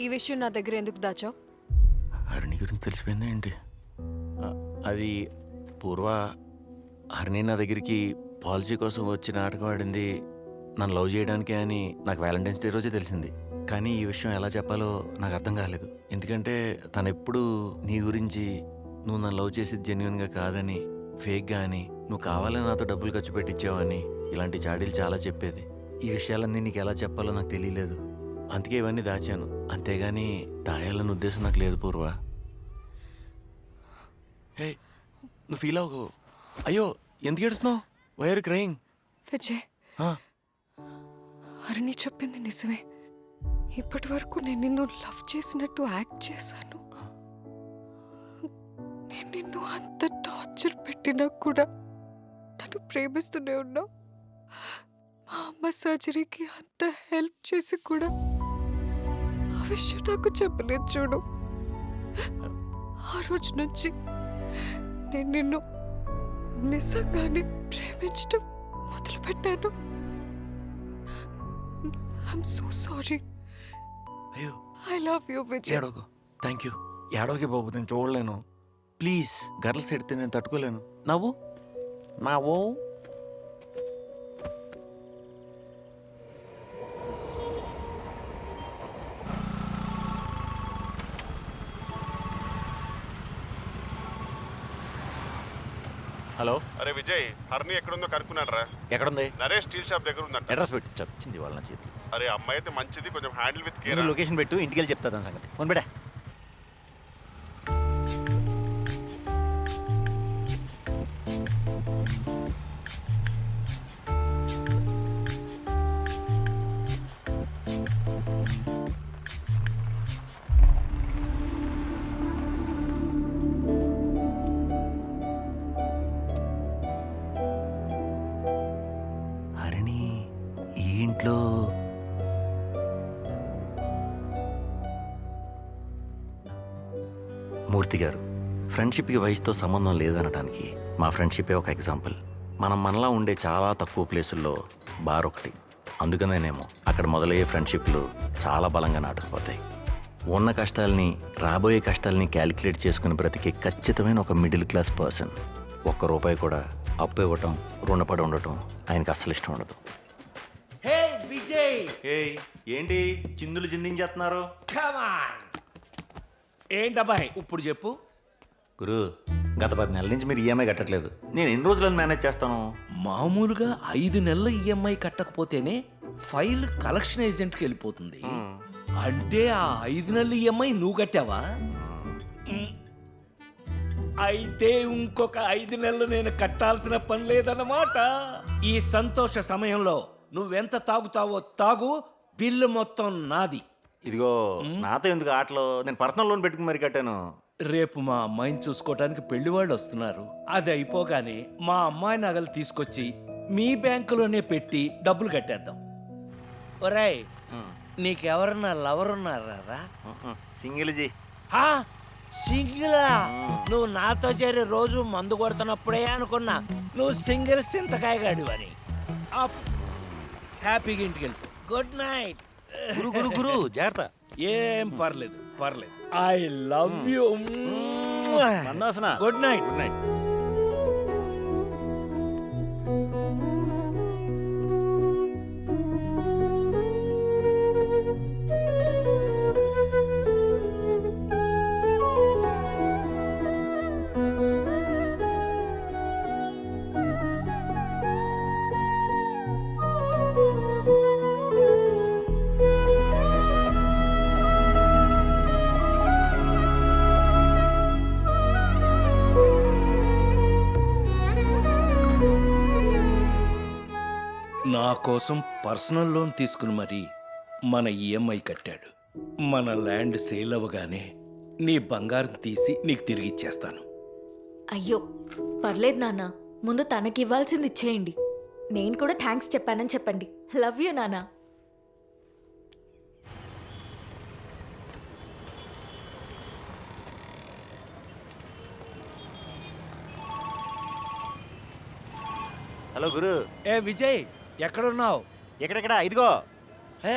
ఈ విషయం నా దగ్గర ఎందుకు దాచావు? హరిణి గురించి తెలిసిపోయిందా ఏంటి? అది పూర్వ హరిణి నా దగ్గరికి పాలసీ కోసం వచ్చి నాటకం ఆడింది నన్ను లవ్ చేయడానికే అని నాకు వ్యాలంటైన్స్ డే రోజే తెలిసింది. కానీ ఈ విషయం ఎలా చెప్పాలో నాకు అర్థం కాలేదు. ఎందుకంటే తను ఎప్పుడు నీ గురించి నువ్వు నన్ను లవ్ చేసేది జెన్యున్గా కాదని, ఫేక్గా అని, నువ్వు కావాలని నాతో డబ్బులు ఖర్చు పెట్టించావని ఇలాంటి చాడీలు చాలా చెప్పేది. ఈ విషయాలన్నీ నీకు ఎలా చెప్పాలో నాకు తెలియలేదు. అందుకే ఇవన్నీ దాచాను. అంతేగాని దాయాలన్న ఉద్దేశం నాకు లేదు పూర్వ. హే, నువ్వు ఫీల్ అవ్వకు. అయ్యో, ఎందుకు ఏడుస్తున్నావు? Why are crying? Vijay, Harini చెప్పింది నిజమే. ఇప్పటి వరకు నేను నిన్ను లవ్ చేసినట్టు యాక్ట్ చేశాను. నేను నిన్ను అంత టార్చర్ పెట్టినా కూడా నన్ను ప్రేమిస్తూనే ఉన్నావు. మా అమ్మ సర్జరీకి అంత హెల్ప్ చేసి కూడా ఆ విషయం నాకు చెప్పలేదు. చూడు, ఆ రోజు నుంచి నేను నిన్ను నిజంగానే ప్రేమించడం మొదలుపెట్టాను. I'm so sorry. అయ్యో, ఐ లవ్ యూ విజయ్. ఏడోకు. Thank you. ఏడోకే బాబు, నేను చూడలేను. ప్లీజ్, గర్ల్స్ ఎడితే నేను తట్టుకోలేను. నవ్వు నవ్వు. హలో. అరే విజయ్, హర్ని ఎక్కడుందో కనుక్కున్నాడు రా. ఎక్కడుంది? నరేష్ స్టీల్ షాప్ దగ్గర ఉందంట. అడ్రస్ పెట్టి చచ్చింది వాళ్ళ నా చేతి. అరే అమ్మాయి అయితే మంచిది, కొంచెం హ్యాండిల్ విత్ కేర్. నేను లొకేషన్ పెట్టు, ఇంటికి వెళ్ళి చెప్తా దాని సంగతి. ఫోన్ పెడా. హరిణి ఈ ఇంట్లో మూర్తి గారు, ఫ్రెండ్షిప్కి వయసుతో సంబంధం లేదనడానికి మా ఫ్రెండ్షిపే ఒక ఎగ్జాంపుల్. మనం మనలా ఉండే చాలా తక్కువ ప్లేసుల్లో బార్ ఒకటి. అందుకనేనేమో అక్కడ మొదలయ్యే ఫ్రెండ్షిప్లు చాలా బలంగా నాటుకుపోతాయి. ఉన్న కష్టాల్ని, రాబోయే కష్టాల్ని క్యాలిక్యులేట్ చేసుకుని బ్రతికే ఖచ్చితమైన ఒక మిడిల్ క్లాస్ పర్సన్. ఒక్క రూపాయి కూడా అప్పు ఇవ్వటం, రుణపడి ఉండటం ఆయనకి అస్సలు ఇష్టం ఉండదు. హే విజయ్, ఏయ్, ఏంటి చిందులు చిందించేస్తున్నారు? కమాన్. ఏంటబ్బాయి ఇప్పుడు చెప్పు. గురు, గత 10 నెలల నుంచి మీరు ఈఎంఐ కట్టట్లేదు. నేను ఎన్ని రోజులను మేనేజ్ చేస్తాను? మామూలుగా 5 నెలల ఈఎంఐ కట్టకపోతేనే ఫైల్ కలెక్షన్ ఏజెంట్కి వెళ్ళిపోతుంది. అంటే ఆ 5 నెలల ఈఎంఐ నువ్వు కట్టావా? అయితే ఇంకొక 5 నెలలు నేను కట్టాల్సిన పని లేదన్నమాట. ఈ సంతోష సమయంలో నువ్వెంత తాగుతావో తాగు, బిల్లు మొత్తం నాది. ఇదిగో, నాతో ఎందుకు ఆటలో? నేను పర్సనల్ లోన్ పెట్టుకుని మరి కట్టాను. రేపు మా అమ్మాయిని చూసుకోవటానికి పెళ్లి వాళ్ళు వస్తున్నారు. అది అయిపోగానే మా అమ్మాయి నగలు తీసుకొచ్చి మీ బ్యాంకులోనే పెట్టి డబ్బులు కట్టేద్దాం. ఒరేయ్, నీకెవరన్నా లవర్ ఉన్నారా? సింగిల్ జీ. సింగిలా? నువ్వు నాతో చేరి రోజు మందు కొడుతున్నప్పుడే అనుకున్నా నువ్వు సింగిల్ సింతకాయగాడు అని. హ్యాపీగా ఇంటికి వెళ్ళి గుడ్ నైట్. గురు గురు గురు, జాగ్రత్త. ఏం పర్లేదు పర్లేదు. I love you. మందాసన. Good night. Good night. నా కోసం పర్సనల్ లోన్ తీసుకుని మరి మన ఈఎంఐ కట్టాడు. మన ల్యాండ్ సేల్ అవ్వగానే నీ బంగారం తీసి నీకు తిరిగి ఇచ్చేస్తాను. అయ్యో పర్లేదు నాన్న, ముందు తనకి ఇవ్వాల్సింది ఇచ్చేయండి. నేను కూడా థ్యాంక్స్ చెప్పానని చెప్పండి. లవ్ యూ నాన్న. హలో గురు. ఏ విజయ్, ఎక్కడున్నావు? ఎక్కడెక్కడ? ఇదిగో. హే,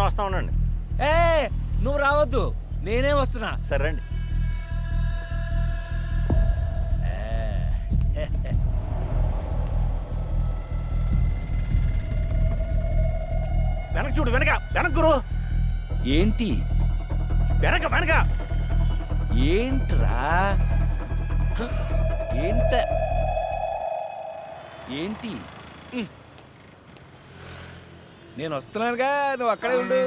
వస్తా ఉండండి. ఏ నువ్వు రావద్దు, నేనే వస్తున్నా. సరే రండి. వెనక చూడు, వెనక గురు. ఏంటి వెనక ఏంట్రా ఏంటి నేను వస్తున్నానుగా, నువ్వు అక్కడే ఉండు.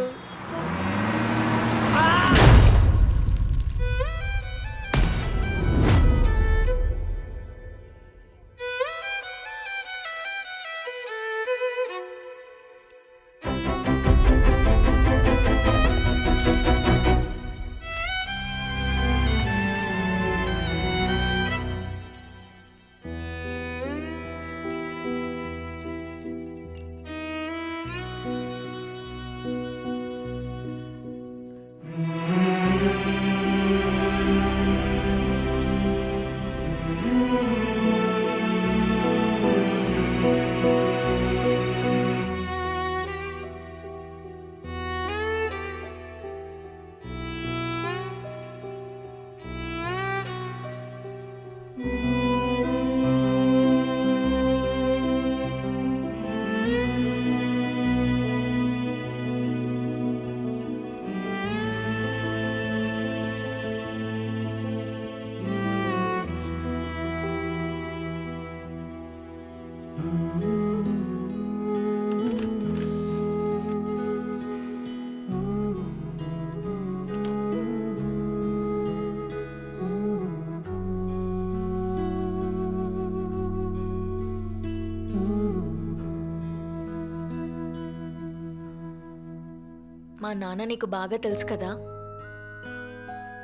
మా నాన్న నీకు బాగా తెలుసు కదా.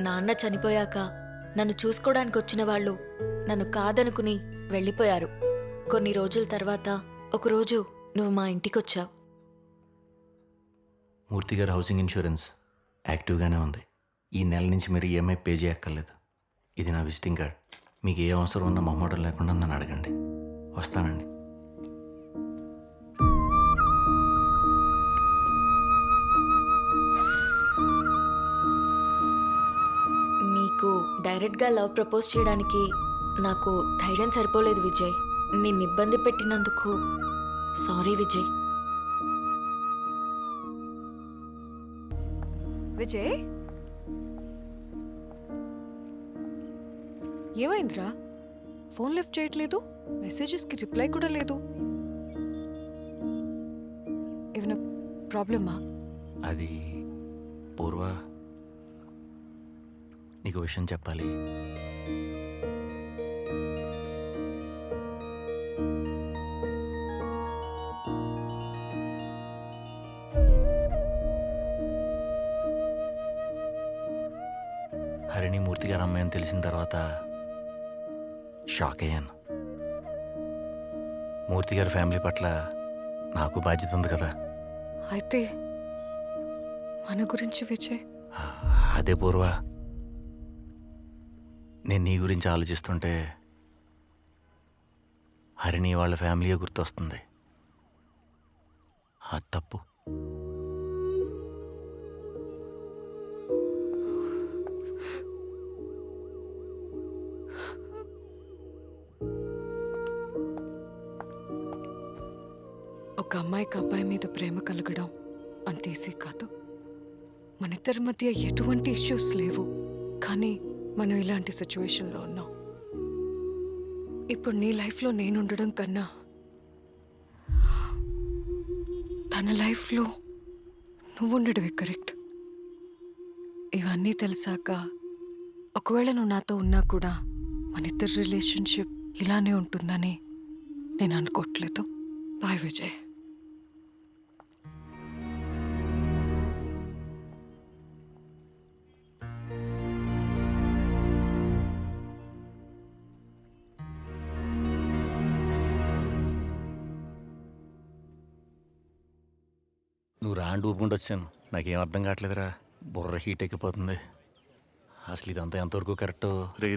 నాన్న చనిపోయాక నన్ను చూసుకోవడానికి వచ్చిన వాళ్ళు నన్ను కాదనుకుని వెళ్ళిపోయారు. కొన్ని రోజుల తర్వాత ఒకరోజు నువ్వు మా ఇంటికొచ్చావు. మూర్తి గారు హౌసింగ్ ఇన్సూరెన్స్ యాక్టివ్గానే ఉంది. ఈ నెల నుంచి మీరు ఈఎంఐ పే చేయక్కర్లేదు. ఇది నా విజిటింగ్ కార్డ్. మీకు ఏ అవసరం ఉన్నా మొహమాటం లేకుండా నన్ను అడగండి. వస్తానండి. నీకు డైరెక్ట్గా లవ్ ప్రపోజ్ చేయడానికి నాకు ధైర్యం సరిపోలేదు విజయ్. నిన్ను ఇబ్బంది పెట్టినందుకు సారీ విజయ్. విజయ్, ఏమైందిరా? ఫోన్ లిఫ్ట్ చేయట్లేదు, మెసేజెస్కి రిప్లై కూడా లేదు. ఏమైనా ప్రాబ్లమా? అది పూర్వ, నీకు విషయం చెప్పాలి. హరిణి మూర్తి గారు అమ్మాయని తెలిసిన తర్వాత షాక్ అయ్యాను. మూర్తి గారి ఫ్యామిలీ పట్ల నాకు బాధ్యత ఉంది కదా. అయితే మన గురించి విజయ్. అదే పూర్వ, నేను నీ గురించి ఆలోచిస్తుంటే హరిణి వాళ్ళ ఫ్యామిలీయే గుర్తొస్తుంది. ఆ తప్పు. ఒక అమ్మాయికి అబ్బాయి మీద ప్రేమ కలగడం అంత ఈజీ కాదు. మన ఇద్దరి మధ్య ఎటువంటి ఇష్యూస్ లేవు, కానీ మనం ఇలాంటి సిచ్యువేషన్లో ఉన్నాం. ఇప్పుడు నీ లైఫ్లో నేను ఉండడం కన్నా తన లైఫ్లో నువ్వు ఉండడమే కరెక్ట్. ఇవన్నీ తెలిసాక ఒకవేళ నువ్వు నాతో ఉన్నా కూడా మన ఇద్దరి రిలేషన్షిప్ ఇలానే ఉంటుందని నేను అనుకోవట్లేదు. బాయ్ విజయ్. నువ్వు రాండి ఊపుకుంటూ వచ్చాను. నాకేం అర్థం కావట్లేదురా. బుర్ర హీట్ ఎక్కిపోతుంది. అసలు ఇదంతా ఎంతవరకు కరెక్టో. రే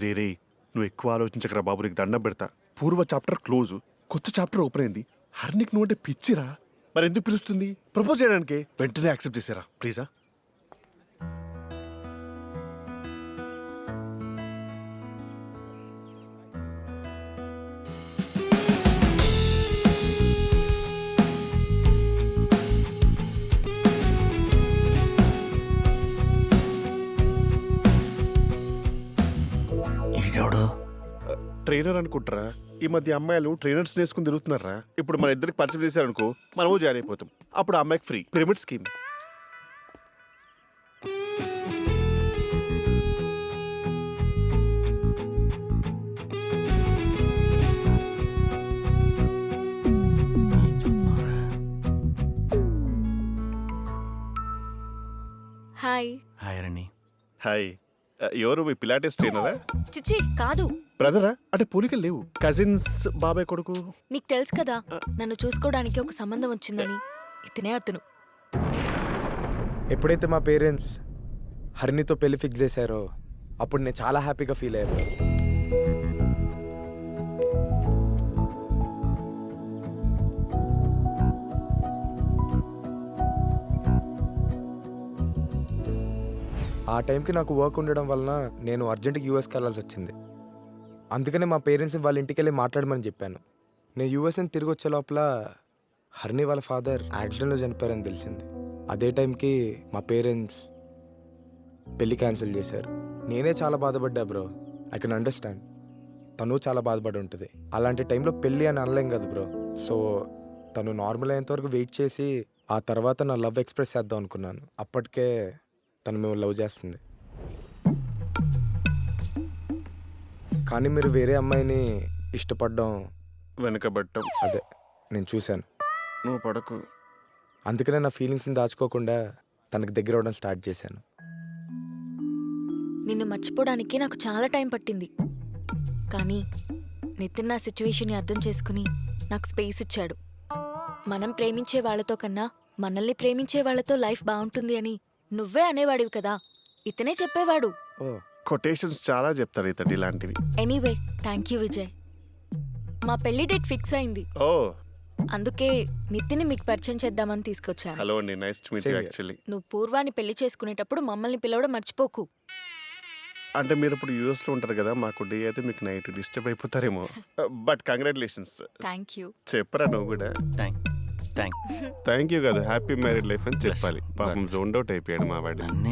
నువ్వు ఎక్కువ ఆలోచించకరా బాబు, నీకు దండం పెడతా. పూర్వ చాప్టర్ క్లోజ్, కొత్త చాప్టర్ ఓపెన్ అయింది. హర్నిక్ నువ్వు అంటే పిచ్చిరా. మరి ఎందుకు పిలుస్తుంది? ప్రపోజ్ చేయడానికి వెంటనే యాక్సెప్ట్ చేశారా ప్లీజా? ఈడెవడు? ట్రైనర్ అనుకుంటారా? ఈ మధ్య అమ్మాయిలు ట్రైనర్స్ నేర్చుకుని తిరుగుతున్నారా? ఇప్పుడు మన ఇద్దరికి పరిచయం చేశారనుకో, మనము జాయిన్ అయిపోతాం. అప్పుడు ఆ అమ్మాయికి ఫ్రీ పిరమిడ్ స్కీమ్. ఏం చూస్తున్నావురా? హాయ్. హాయ్ రణి. హాయ్, ఎవరు మీ పిలాటెస్ ట్రైనరా? చిచి కాదు. బ్రదరా? అంటే పోలికలు లేవు. కజిన్స్, బాబాయ్ కొడుకు. నీకు తెలుసు కదా నన్ను చూసుకోవడానికి ఒక సంబంధం వచ్చిందని. ఇతనే అతను. ఎప్పుడైతే మా పేరెంట్స్ హరిణితో పెళ్లి ఫిక్స్ చేశారో అప్పుడు నేను చాలా హ్యాపీగా ఫీల్ అయ్యాను. ఆ టైంకి నాకు వర్క్ ఉండడం వలన నేను అర్జెంట్గా యూఎస్కి వెళ్ళాల్సి వచ్చింది. అందుకనే మా పేరెంట్స్ని వాళ్ళ ఇంటికి వెళ్ళి మాట్లాడమని చెప్పాను. నేను యూఎస్ని తిరిగి వచ్చే లోపల హరిణి వాళ్ళ ఫాదర్ యాక్సిడెంట్లో చనిపోయారని తెలిసింది. అదే టైంకి మా పేరెంట్స్ పెళ్ళి క్యాన్సిల్ చేశారు. నేనే చాలా బాధపడ్డా బ్రో. I can understand. తను చాలా బాధపడి ఉంటుంది. అలాంటి టైంలో పెళ్ళి అని అనలేం కదా బ్రో. సో తను నార్మల్ అయ్యేంత వరకు వెయిట్ చేసి ఆ తర్వాత నా లవ్ ఎక్స్ప్రెస్ చేద్దాం అనుకున్నాను. అప్పటికే తను మేము లవ్ చేస్తుంది. కానీ మీరు వేరే అమ్మాయిని ఇష్టపడడం వెనకబట్టం. అదే నేను చూశాను. నువ్వు పడకు. అందుకనే నా ఫీలింగ్స్ని దాచుకోకుండా తనకి దగ్గర అవ్వడం స్టార్ట్ చేశాను. నిన్ను మర్చిపోవడానికి నాకు చాలా టైం పట్టింది. కానీ నితిన్ నా సిచ్యువేషన్ని అర్థం చేసుకుని నాకు స్పేస్ ఇచ్చాడు. మనం ప్రేమించే వాళ్ళతో కన్నా మనల్ని ప్రేమించే వాళ్ళతో లైఫ్ బాగుంటుంది అని నువ్వే అనేవాడివి కదా. ఇతనే చెప్పేవాడు. ఓ కొటేషన్స్ చాలా చెప్తారు ఇతడు ఇలాంటివి. Anyway thank you Vijay. మా పెళ్లి డేట్ ఫిక్స్ అయింది. ఓ అందుకే నితిన్ని మీకు పరిచయం చేద్దామని తీసుకొచ్చాను. హలో అండి, nice to meet you. Actually నువ్వు పూర్వాన్ని పెళ్లి చేసుకునేటప్పుడు మమ్మల్ని పిలవడం మర్చిపోకు. అంటే మీరు ఇప్పుడు యూఎస్లో ఉంటారు కదా, మాకు డే అయితే మీకు నైట్ డిస్టర్బ్ అయిపోతారేమో. But congratulations. Thank you. చెప్పరా నువ్వు కూడా? థ్యాంక్ థ్యాంక్ యూ కదా, హ్యాపీ మ్యారీడ్ లైఫ్ అని చెప్పాలి. పాపం జోన్ అవుట్ అయిపోయాడు మా వాడు. నన్నే